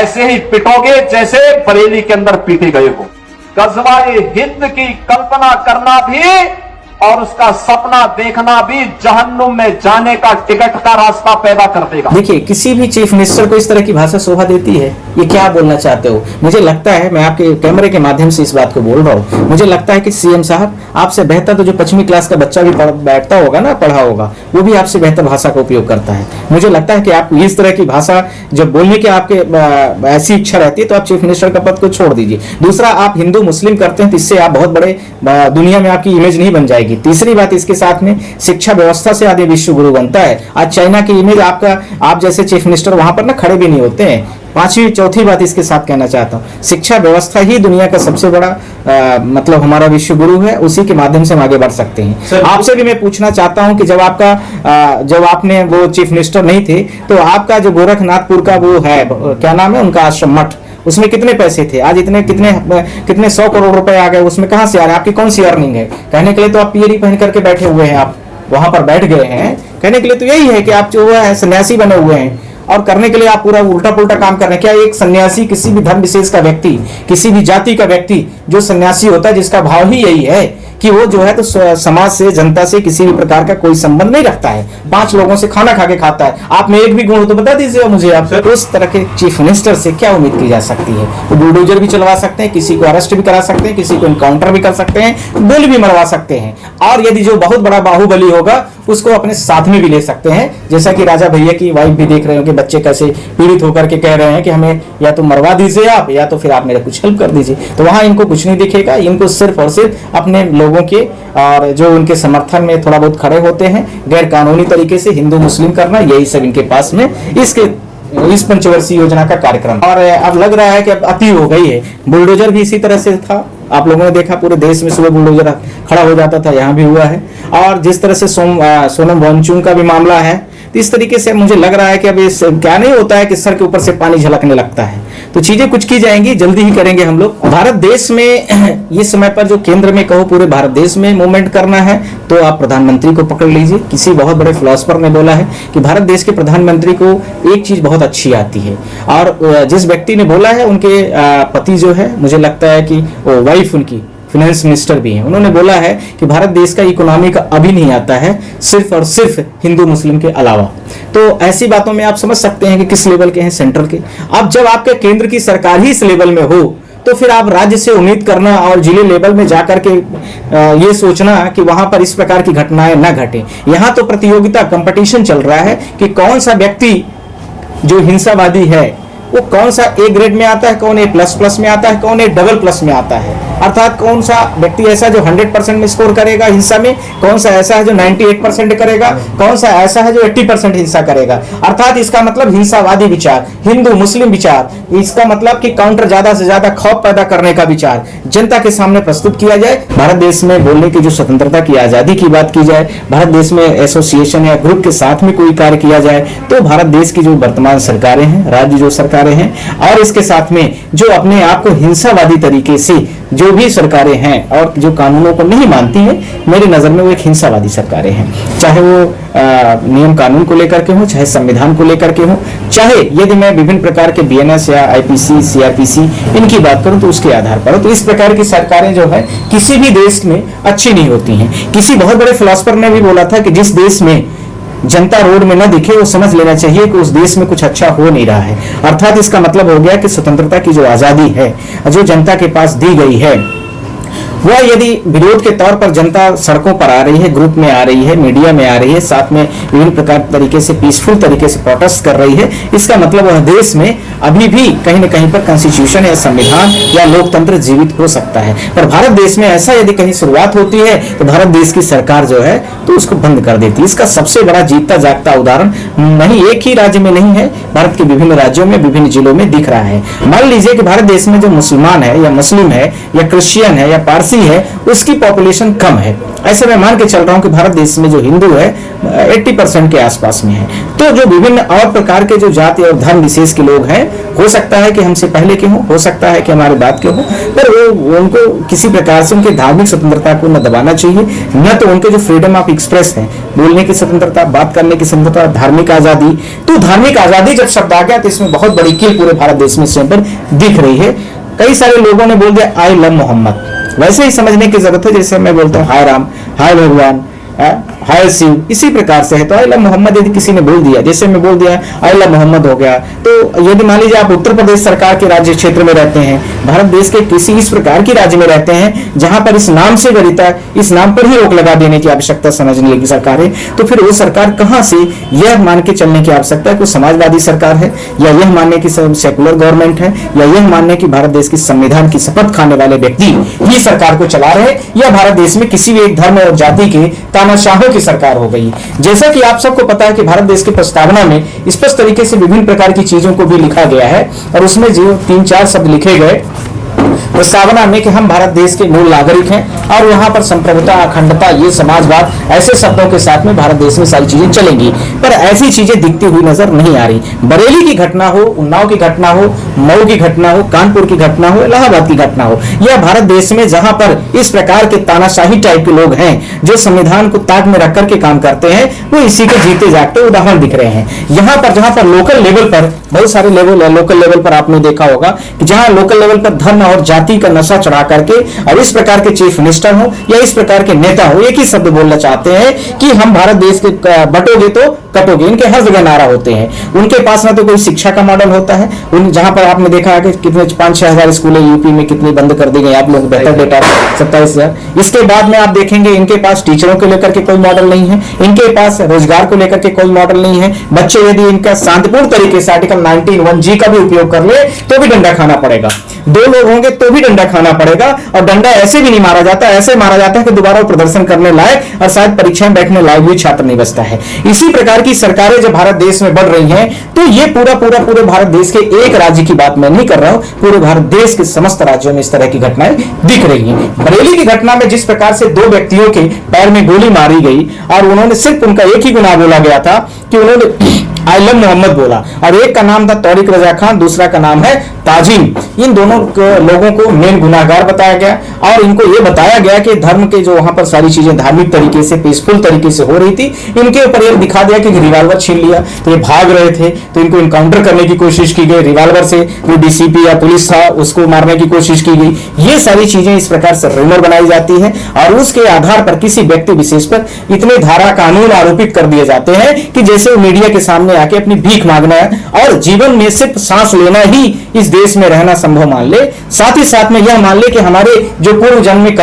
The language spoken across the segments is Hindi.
ऐसे ही पिटोगे जैसे बरेली के अंदर पीटे गए हो। गजवाए हिंद की कल्पना करना भी और उसका सपना देखना भी जहन्नुम में जाने का टिकट का रास्ता पैदा कर देगा। देखिए, किसी भी चीफ मिनिस्टर को इस तरह की भाषा शोभा देती है? ये क्या बोलना चाहते हो? मुझे लगता है, मैं आपके कैमरे के माध्यम से इस बात को बोल रहा हूँ, मुझे लगता है कि सीएम साहब आपसे बेहतर तो जो 5वीं क्लास का बच्चा भी बैठता होगा ना, पढ़ा होगा, वो भी आपसे बेहतर भाषा का उपयोग करता है। मुझे लगता है कि आप इस तरह की भाषा जब बोलने की आपके ऐसी इच्छा रहती है तो आप चीफ मिनिस्टर का पद को छोड़ दीजिए। दूसरा, आप हिंदू मुस्लिम करते हैं तो इससे आप बहुत बड़े दुनिया में आपकी इमेज नहीं बन जाएगी। तीसरी बात, इसके साथ में शिक्षा व्यवस्था से आदमी विश्व गुरु बनता है। आज चाइना की इमेज आप जैसे चीफ मिनिस्टर वहां पर ना खड़े भी नहीं होते हैं। चौथी बात इसके साथ कहना चाहता हूँ, शिक्षा व्यवस्था ही दुनिया का सबसे बड़ा मतलब हमारा विश्व गुरु है, उसी के माध्यम से हम आगे बढ़ सकते हैं। आपसे भी मैं पूछना चाहता हूँ कि जब आपने वो चीफ मिनिस्टर नहीं थे तो आपका जो गोरखनाथपुर का वो है, क्या नाम है उनका आश्रम मठ, उसमें कितने पैसे थे? आज कितने 100 करोड़ रुपए आ गए, उसमें कहां से आ रहे हैं? आपकी कौन सी अर्निंग है? कहने के लिए तो आप पीएरी पहन करके बैठे हुए हैं, आप वहां पर बैठ गए हैं। कहने के लिए तो यही है कि आप जो है सन्यासी बने हुए हैं और करने के लिए आप पूरा उल्टा पुल्टा काम कर रहे हैं। क्या एक सन्यासी, किसी भी धर्म विशेष का व्यक्ति, किसी भी जाति का व्यक्ति जो सन्यासी होता है, जिसका भाव ही यही है कि वो जो है तो समाज से, जनता से किसी भी प्रकार का कोई संबंध नहीं रखता है, 5 लोगों से खाना खा के खाता है। आप में एक भी गुण हो तो बता दीजिए मुझे। आप उस तरह के चीफ मिनिस्टर से क्या उम्मीद की जा सकती है? वो बुलडोजर भी चलवा सकते हैं, किसी को अरेस्ट भी करा सकते हैं, किसी को इनकाउंटर भी कर सकते हैं, गोली भी मरवा सकते हैं, और यदि जो बहुत बड़ा बाहुबली होगा उसको अपने साथ में भी ले सकते हैं। जैसा कि राजा भैया की वाइफ भी देख रहे हो कि बच्चे कैसे पीड़ित होकर के कह रहे हैं कि हमें या तो मरवा दीजिए आप, या तो फिर आप मेरा कुछ हेल्प कर दीजिए। तो वहां इनको कुछ नहीं दिखेगा, इनको सिर्फ और सिर्फ अपने लोगों के और जो उनके समर्थन में थोड़ा बहुत खड़े होते हैं, गैर कानूनी तरीके से हिंदू मुस्लिम करना, यही सब इनके पास में इस पंचवर्षीय योजना का कार्यक्रम। और अब लग रहा है कि अब अति हो गई है। बुलडोजर भी इसी तरह से था, आप लोगों ने देखा पूरे देश में सुबह बुलडोजर खड़ा हो जाता था, यहाँ भी हुआ है। और जिस तरह से सोनम वांगचुक का भी मामला है, तो इस तरीके से मुझे लग रहा है कि अब इस क्या नहीं होता है कि सर के ऊपर से पानी झलकने लगता है। तो चीजें कुछ की जाएंगी, जल्दी ही करेंगे हम लोग। भारत देश में इस समय पर जो केंद्र में कहो पूरे भारत देश में मूवमेंट करना है तो आप प्रधानमंत्री को पकड़ लीजिए। किसी बहुत बड़े फिलोसफर ने बोला है कि भारत देश के प्रधानमंत्री को एक चीज बहुत अच्छी आती है, और जिस व्यक्ति ने बोला है उनके पति जो है, मुझे लगता है कि वो वाइफ उनकी फाइनेंस मिनिस्टर भी हैं, उन्होंने बोला है कि भारत देश का इकोनॉमी का अभी नहीं आता है, सिर्फ और सिर्फ हिंदू मुस्लिम के अलावा। तो ऐसी बातों में आप समझ सकते हैं कि किस लेवल के हैं सेंट्रल के। अब जब आपके केंद्र की सरकार ही इस लेवल में हो तो फिर आप राज्य से उम्मीद करना और जिले लेवल में जाकर के ये सोचना कि वहां पर इस प्रकार की घटनाएं न घटे। यहाँ तो प्रतियोगिता, कंपटीशन चल रहा है कि कौन सा व्यक्ति जो हिंसावादी है वो कौन सा ए ग्रेड में आता है, कौन A++ में आता है, कौन AA+ में आता है। अर्थात कौन सा व्यक्ति ऐसा जो 100% में स्कोर करेगा हिंसा में, कौन सा ऐसा है जो 98% करेगा, कौन सा ऐसा है जो 80% हिंसा करेगा। अर्थात इसका मतलब हिंसावादी विचार, हिंदू मुस्लिम विचार, इसका मतलब कि काउंटर ज्यादा से ज्यादा खौफ पैदा करने का विचार जनता के सामने प्रस्तुत किया जाए। भारत देश में बोलने की जो स्वतंत्रता की आजादी की बात की जाए, भारत देश में एसोसिएशन या ग्रुप के साथ में कोई कार्य किया जाए, तो भारत देश की जो वर्तमान सरकारें हैं, राज्य जो सरकारें हैं, और इसके साथ में जो अपने आप को हिंसावादी तरीके से जो भी सरकारें हैं और जो कानूनों को नहीं मानती हैं, मेरी नजर में वो एक हिंसावादी सरकारें हैं। चाहे वो नियम कानून को लेकर के हो, चाहे संविधान को लेकर के हो, चाहे यदि मैं विभिन्न प्रकार के BNS या IPC, CRPC इनकी बात करूं तो उसके आधार पर, तो इस प्रकार की सरकारें जो है किसी भी देश में अच्छी नहीं होती हैं। किसी बहुत बड़े फिलोसफर ने भी बोला था कि जिस देश में जनता रोड में न दिखे वो समझ लेना चाहिए कि उस देश में कुछ अच्छा हो नहीं रहा है। अर्थात इसका मतलब हो गया कि स्वतंत्रता की जो आजादी है जो जनता के पास दी गई है, वह यदि विरोध के तौर पर जनता सड़कों पर आ रही है, ग्रुप में आ रही है, मीडिया में आ रही है, साथ में विभिन्न प्रकार तरीके से पीसफुल तरीके से प्रोटेस्ट कर रही है, इसका मतलब वह देश में अभी भी कहीं न कहीं पर कॉन्स्टिट्यूशन या संविधान या लोकतंत्र जीवित हो सकता है। पर भारत देश में ऐसा यदि कहीं शुरुआत होती है तो भारत देश की सरकार जो है तो उसको बंद कर देती है। इसका सबसे बड़ा जीतता जागता उदाहरण नहीं एक ही राज्य में नहीं है, भारत के विभिन्न राज्यों में, विभिन्न जिलों में दिख रहा है। मान लीजिए कि भारत देश में जो मुसलमान है या मुस्लिम है या क्रिश्चियन है या पारसी ओबीसी है उसकी पॉपुलेशन कम है। ऐसे मैं मान के चल रहा हूं कि भारत देश में जो हिंदू है 80% के आसपास में है। तो जो विभिन्न और प्रकार के जो जाति और धर्म विशेष के लोग हैं, हो सकता है कि हमसे पहले के हों, हो सकता है कि हमारे बाद के हों, पर वो उनको किसी प्रकार से उनके धार्मिक स्वतंत्रता को न दबाना चाहिए, न तो उनके जो फ्रीडम ऑफ एक्सप्रेस है, बोलने की स्वतंत्रता, बात करने की स्वतंत्रता, धार्मिक आजादी। तो धार्मिक आजादी जब शब्द आ गया तो इसमें बहुत बड़ी कील पूरे भारत देश में इस पर दिख रही है। कई सारे लोगों ने बोल दिया आई लव मोहम्मद। वैसे ही समझने की जरूरत है जैसे मैं बोलता हूँ हाय राम, हाय भगवान, हाय शिव, इसी प्रकार से है। तो आई लव मोहम्मद यदि किसी ने बोल दिया, जैसे मैं बोल दिया आई लव मोहम्मद हो गया, तो यदि मान लीजिए आप उत्तर प्रदेश सरकार के राज्य क्षेत्र में रहते हैं, भारत देश के किसी इस प्रकार के राज्य में रहते हैं जहां पर इस नाम से गणिता, इस नाम पर ही रोक लगा देने की आवश्यकता समझ लेगी सरकार है, तो फिर वो सरकार कहां से यह मान के चलने की आवश्यकता है कि समाजवादी सरकार है, या यह मानने की सेकुलर गवर्नमेंट है, या यह मानने की भारत देश की संविधान की शपथ खाने वाले व्यक्ति ही सरकार को चला रहे, या भारत देश में किसी भी एक धर्म और जाति के तानाशाहों की सरकार हो गई। जैसा कि आप सबको पता है कि भारत देश की प्रस्तावना में स्पष्ट तरीके से विभिन्न प्रकार की चीजों को भी लिखा गया है, और उसमें जो 3-4 शब्द लिखे गए प्रस्तावना में कि हम भारत देश के मूल नागरिक हैं और यहाँ पर संप्रभुता, अखंडता, ये समाजवाद, ऐसे शब्दों के साथ में भारत देश में सारी चीजें चलेंगी। पर ऐसी चीजें दिखती हुई नजर नहीं आ रही। बरेली की घटना हो, उन्नाव की घटना हो, मऊ की घटना हो, कानपुर की घटना हो, इलाहाबाद की घटना हो, यह भारत देश में जहां पर इस प्रकार के तानाशाही टाइप के लोग हैं जो संविधान को ताक में रख करके काम करते हैं, वो इसी के जीते जागते उदाहरण दिख रहे हैं। यहाँ पर जहां पर लोकल लेवल पर बहुत सारे लेवल है, लोकल लेवल पर आपने देखा होगा कि जहां लोकल लेवल पर धर्म और जाति का नशा चढ़ा करके और इस प्रकार के चीफ मिनिस्टर हो या इस प्रकार के नेता हो, एक ही शब्द बोलना चाहते हैं कि हम भारत देश के बटोगे तो कटोगे। इनके हर जगह नारा होते हैं। उनके पास ना तो कोई शिक्षा का मॉडल होता है, उन जहां पर आपने देखा है कि कितने 5-6 हजार स्कूलें यूपी में कितनी बंद कर दी गई, आप लोग बेहतर डेटा 27,000। इसके बाद में आप देखेंगे इनके पास टीचरों को लेकर के कोई मॉडल नहीं है, इनके पास रोजगार को लेकर के कोई मॉडल नहीं है। बच्चे यदि इनका शांतिपूर्ण तरीके से आर्टिकल 19(1) का भी उपयोग कर ले तो भी डंडा खाना पड़ेगा, 2 लोग होंगे तो भी डंडा खाना पड़ेगा, और डंडा ऐसे भी नहीं मारा जाता, ऐसे मारा जाता है कि दोबारा प्रदर्शन करने लायक और शायद परीक्षा में बैठने लायक भी छात्र नहीं बचता है। इसी प्रकार की सरकारें जब भारत देश में बढ़ रही हैं तो ये पूरे भारत देश के एक राज्य की बात मैं नहीं कर रहा हूं, पूरे भारत देश के समस्त राज्यों में इस तरह की घटनाएं दिख रही हैं। बरेली की घटना में जिस प्रकार से 2 व्यक्तियों के पैर में गोली मारी गई और उन्होंने सिर्फ उनका एक ही गुनाह बोला गया था कि उन्होंने आई लव मोहम्मद बोला, और एक का नाम था तौरिक रजा खान, दूसरा का नाम है ताजिम। इन दोनों लोगों को मेन गुनाहगार बताया गया और इनको यह बताया गया कि धर्म के जो वहां पर सारी चीजें धार्मिक तरीके से पीसफुल तरीके से हो रही थी, इनके ऊपर यह दिखा दिया कि रिवॉल्वर छीन लिया, तो ये भाग रहे थे तो इनको इनकाउंटर करने की कोशिश की गई, रिवॉल्वर से जो डीसीपी या पुलिस था उसको मारने की कोशिश की गई। ये सारी चीजें इस प्रकार से रूमर बनाई जाती है और उसके आधार पर किसी व्यक्ति विशेष पर इतने धारा कानून आरोपित कर दिए जाते हैं कि जैसे वो मीडिया के सामने आके अपनी भीख मांगना है और जीवन में सिर्फ सांस लेना ही इस देश में रहना संभव मान ले। साथ ही साथ में यह मान ले कि हमारे जो पूर्व जन्म में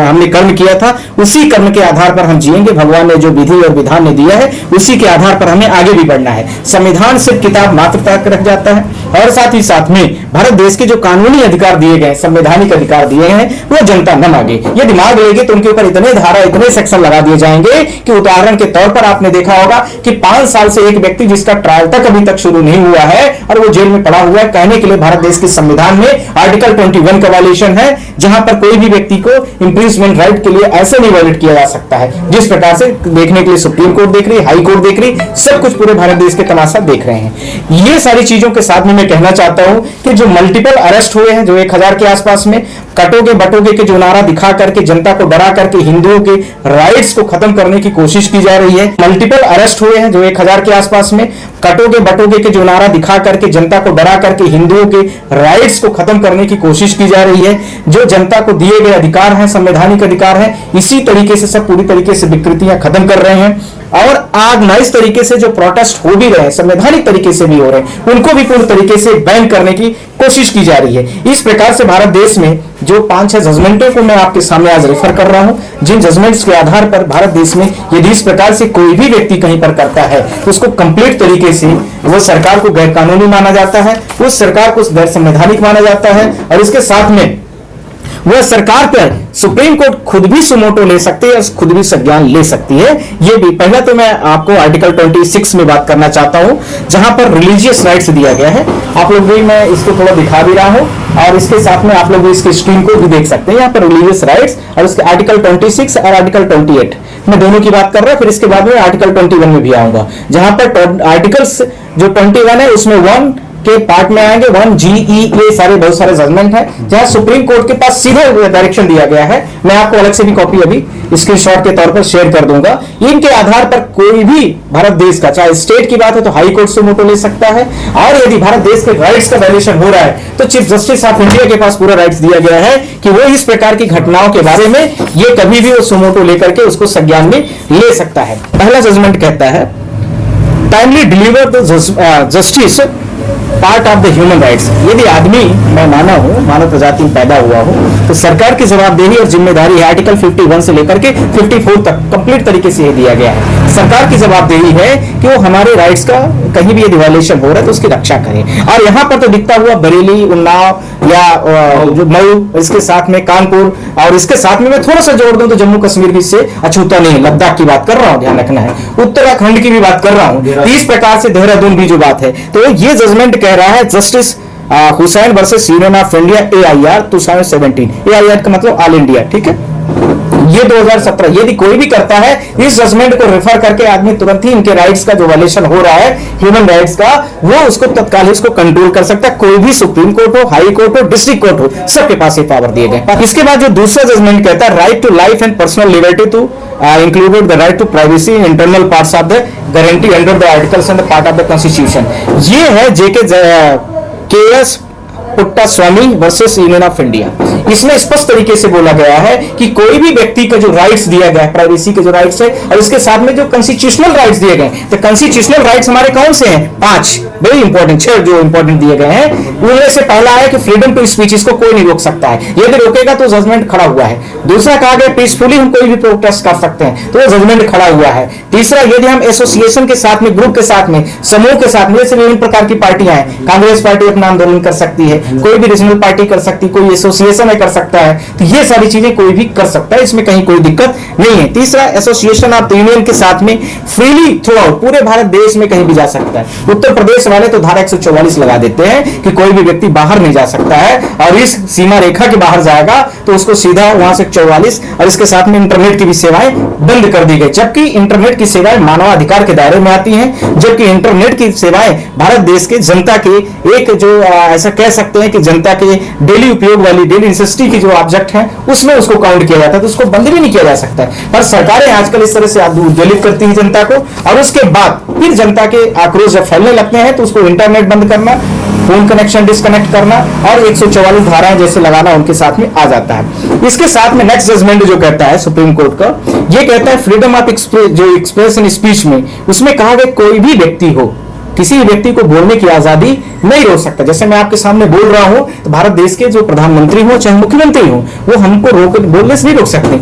हमने कर्म किया था उसी कर्म के आधार पर हम जिएंगे, भगवान ने जो विधि और विधान ने दिया है उसी के आधार पर हमें आगे भी बढ़ना है। संविधान सिर्फ किताब मात्र तक रख जाता है और साथ ही साथ में भारत देश के जो कानूनी अधिकार दिए गए, संवैधानिक अधिकार दिए हैं, वो जनता न मांगे। ये दिमाग लेगी तो उनके ऊपर इतने धारा, इतने सेक्शन लगा दिए जाएंगे कि उदाहरण के तौर पर आपने देखा होगा कि 5 साल से एक व्यक्ति जिसका ट्रायल तक अभी तक शुरू नहीं हुआ है और वो जेल में पड़ा हुआ है, कहने के लिए भारत देश के संविधान में आर्टिकल 21 का वायलेशन है, जहां पर कोई भी व्यक्ति को इंप्रीजमेंट राइट के लिए ऐसे नहीं वायलेट किया जा सकता है। जिस प्रकार से देखने के लिए सुप्रीम कोर्ट देख रही, हाई कोर्ट देख रही, सब कुछ पूरे भारत देश के तमाशा देख रहे हैं। ये सारी चीजों के साथ में मैं कहना चाहता हूं कि जो मल्टीपल अरेस्ट हुए हैं, जो 1000 के आसपास में, कटोगे बटोगे के जो नारा दिखा करके जनता को डरा करके हिंदुओं के राइट्स को खत्म करने की कोशिश की जा रही है। मल्टीपल अरेस्ट हुए हैं जो 1000 के आसपास में, कटोगे बटोगे के जो नारा दिखा करके जनता को डरा करके हिंदुओं के राइट्स को खत्म करने की कोशिश की जा रही है। जो जनता को दिए गए अधिकार हैं, संवैधानिक अधिकार हैं, इसी तरीके से सब पूरी तरीके से विकृतियां खत्म कर रहे हैं और ऑर्गेनाइज तरीके से जो प्रोटेस्ट हो भी रहे हैं, संवैधानिक तरीके से भी हो रहे हैं, उनको भी पूर्ण तरीके से बैन करने की कोशिश की जा रही है। इस प्रकार से भारत देश में जो 5-6 जजमेंटों को मैं आपके सामने आज रेफर कर रहा हूं, जिन जजमेंट्स के आधार पर भारत देश में यदि इस प्रकार से कोई भी व्यक्ति कहीं पर करता है तो उसको कंप्लीट तरीके से वो सरकार को गैर कानूनी माना जाता है, उस सरकार को गैर संवैधानिक माना जाता है और इसके साथ में वह सरकार पर सुप्रीम कोर्ट खुद भी सुमोटो ले सकती है, खुद भी संज्ञान ले सकती है। ये भी पहला तो मैं आपको आर्टिकल 26 में बात करना चाहता हूं, जहां पर रिलीजियस राइट्स दिया गया है। आप लोग भी, मैं इसको थोड़ा दिखा भी रहा हूं और इसके साथ में आप लोग इसकी स्क्रीन को भी देख सकते हैं। यहाँ पर रिलीजियस राइट्स और उसके आर्टिकल 26 और आर्टिकल 28 मैं दोनों की बात कर रहा हूं। फिर इसके बाद में आर्टिकल 21 में भी आऊंगा, जहां पर आर्टिकल्स जो 21 है उसमें 1 के पार्ट में आएंगे 1G, ये सारे बहुत सारे जजमेंट हैं, जहां सुप्रीम कोर्ट के पास सीधे डायरेक्शन दिया गया है। मैं आपको अलग से भी कॉपी अभी स्क्रीनशॉट के तौर पर शेयर कर दूंगा। इनके आधार पर कोई भी भारत देश का, चाहे स्टेट की बात है तो हाई कोर्ट से मोटो ले सकता है, और यदि भारत देश के राइट्स का वायलेशन हो रहा है तो चीफ जस्टिस ऑफ इंडिया के पास पूरा राइट्स दिया गया है कि वो इस प्रकार की घटनाओं के बारे में ये कभी भी वो सुमोटो लेकर के उसको संज्ञान में ले सकता है। पहला जजमेंट कहता है, timely deliver the justice part of the human rights. यदि आदमी, मैं माना हूं, मानव प्रजाति में पैदा हुआ हूं, तो सरकार की जवाबदेही और जिम्मेदारी है, आर्टिकल 51 से लेकर के 54 तक कंप्लीट तरीके से ये दिया गया है। सरकार की जवाबदेही है कि वो हमारे राइट्स का कहीं भी यदि वायलेशन हो रहा है तो उसकी रक्षा करे। और यहां पर तो दिखता हुआ बरेली, उन्नाव या जो मऊ, इसके साथ में कानपुर, और इसके साथ में मैं थोड़ा सा जोड़ दूं तो जम्मू कश्मीर भी से अछूता नहीं, लद्दाख की बात कर रहा हूं, ध्यान रखना है, उत्तराखंड की भी बात कर रहा हूं, इस प्रकार से देहरादून भी जो बात है। तो ये जजमेंट कह रहा है justice Hussain versus union of India AIR 2017, AIR का मतलब ऑल इंडिया, ठीक है, ये 2017। यदि कोई भी करता है इस जजमेंट को रेफर करके आदमी तुरंत ही इनके राइट्स का जो वायलेशन हो रहा है ह्यूमन राइट्स का, वो उसको तत्काल इसको कंट्रोल कर सकता है। कोई भी सुप्रीम कोर्ट हो, हाई कोर्ट हो, डिस्ट्रिक्ट कोर्ट हो, सबके पास ये पावर दिए गए। इसके बाद जो दूसरा जजमेंट कहता है, right to life and personal liberty to included the right to privacy in internal parts of the guarantee under the articles and the part of the constitution. ये है JK Puttaswamy versus union of India. इसमें स्पष्ट तरीके से बोला गया है कि कोई भी व्यक्ति का जो राइट्स दिया गया है, प्राइवेसी के जो राइट्स है, और इसके साथ में जो कॉन्स्टिट्यूशनल राइट्स दिए गए, तो कॉन्स्टिट्यूशनल राइट्स हमारे कौन से हैं? 5 वेरी इंपॉर्टेंट, 6 जो इंपॉर्टेंट दिए गए हैं। उनमें से पहला है कि फ्रीडम टू स्पीच, इसको कोई नहीं रोक सकता है, यदि रोकेगा तो जजमेंट खड़ा हुआ है। दूसरा कहा गया पीसफुली हम कोई भी प्रोटेस्ट कर सकते हैं, तो वो जजमेंट खड़ा हुआ है। तीसरा, यदि हम एसोसिएशन के साथ में, ग्रुप के साथ में, समूह के साथ में, जैसे विभिन्न प्रकार की पार्टियां हैं, कांग्रेस पार्टी अपना आंदोलन कर सकती है, कोई भी रीजनल पार्टी कर सकती है, कोई एसोसिएशन है कर सकता है, तो ये सारी चीजें कोई भी कर सकता है, इसमें कहीं कोई दिक्कत नहीं है। तीसरा, एसोसिएशन ऑफ द यूनियन के साथ में फ्रीली थ्रू आउट पूरे भारत देश में कहीं भी जा सकता है। उत्तर प्रदेश वाले तो धारा 144 लगा देते हैं कि कोई भी व्यक्ति बाहर नहीं जा सकता है, और इस सीमा रेखा के बाहर जाएगा तो उसको सीधा वहां से 144, और इसके साथ में इंटरनेट की भी सेवाएं बंद कर दी गई। जबकि इंटरनेट की सेवाएं मानवाधिकार के दायरे में आती हैं, जबकि इंटरनेट की सेवाएं भारत देश के जनता के एक जो ऐसा कह सकते हैं कि जनता के डेली उपयोग वाली, डेली नेसेसिटी की जो ऑब्जेक्ट है उसमें उसको काउंट किया जाता है, तो उसको बंद भी नहीं किया जा सकता है। पर सरकारें आजकल इस तरह से उद्वेलित करती हैं जनता को, और उसके बाद फिर जनता के आक्रोश जब फैलने लगते हैं तो उसको इंटरनेट बंद करना, फोन कनेक्शन डिस्कनेक्ट करना और 144 धाराएं जैसे लगाना उनके साथ में आ जाता है। इसके साथ में नेक्स्ट जजमेंट जो कहता है सुप्रीम कोर्ट का, ये कहता है फ्रीडम ऑफ जो एक्सप्रेशन स्पीच में, उसमें कहा गया कोई भी व्यक्ति हो, किसी व्यक्ति को बोलने की आजादी नहीं रोक सकता। जैसे मैं आपके सामने बोल रहा हूं तो भारत देश के जो प्रधानमंत्री हो चाहे मुख्यमंत्री हो, वो हमको बोलने से नहीं रोक सकते,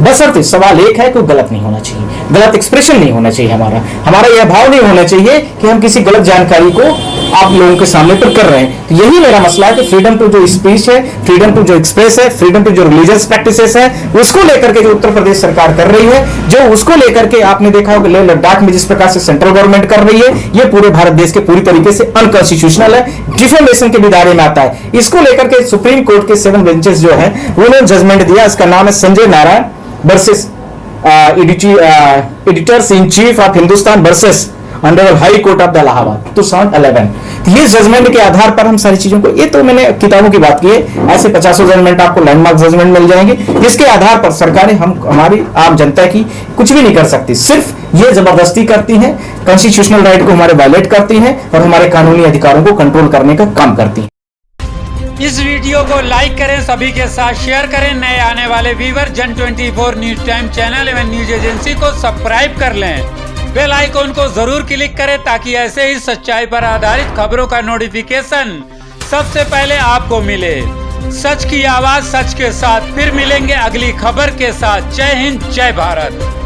बशर्ते सवाल एक है कि गलत नहीं होना चाहिए, गलत एक्सप्रेशन नहीं होना चाहिए, हमारा यह भाव नहीं होना चाहिए कि हम किसी गलत जानकारी को आप लोगों के सामने पर कर रहे हैं। तो यही मेरा मसला है कि फ्रीडम टू जो स्पीच है, फ्रीडम टू जो एक्सप्रेस है, फ्रीडम टू जो रिलीजियस प्रैक्टिसेस है, उसको लेकर के जो उत्तर प्रदेश सरकार कर रही है, जो उसको लेकर के आपने देखा होगा लेह लद्दाख में जिस प्रकार से सेंट्रल गवर्नमेंट कर रही है, ये पूरे भारत देश के पूरी तरीके से अनकॉन्स्टिट्यूशनल है, डिफेमेशन के भी दायरे में आता है। इसको लेकर के सुप्रीम कोर्ट के 7 बेंचेस जो है उन्होंने जजमेंट दिया। इसका नाम है Sanjay Narayan versus editors in chief of Hindustan versus honourable high court of the Allahabad 2011। ये जजमेंट के आधार पर हम सारी चीजों को, ये तो मैंने किताबों की बात की है, ऐसे 50 जजमेंट आपको लैंडमार्क जजमेंट मिल जाएंगे। इसके आधार पर सरकारें हमारी आम जनता की कुछ भी नहीं कर सकती, सिर्फ ये जबरदस्ती करती हैं, कॉन्स्टिट्यूशनल राइट को हमारे वायलेट करती हैं और हमारे कानूनी अधिकारों को कंट्रोल करने का काम करती हैं। इस वीडियो को लाइक करें, सभी के साथ शेयर करें। नए आने वाले व्यूअर जन 24 न्यूज टाइम चैनल एवं न्यूज एजेंसी को सब्सक्राइब कर लें। बेल आइकॉन को जरूर क्लिक करें ताकि ऐसे ही सच्चाई पर आधारित खबरों का नोटिफिकेशन सबसे पहले आपको मिले। सच की आवाज सच के साथ फिर मिलेंगे अगली खबर के साथ। जय हिंद, जय भारत।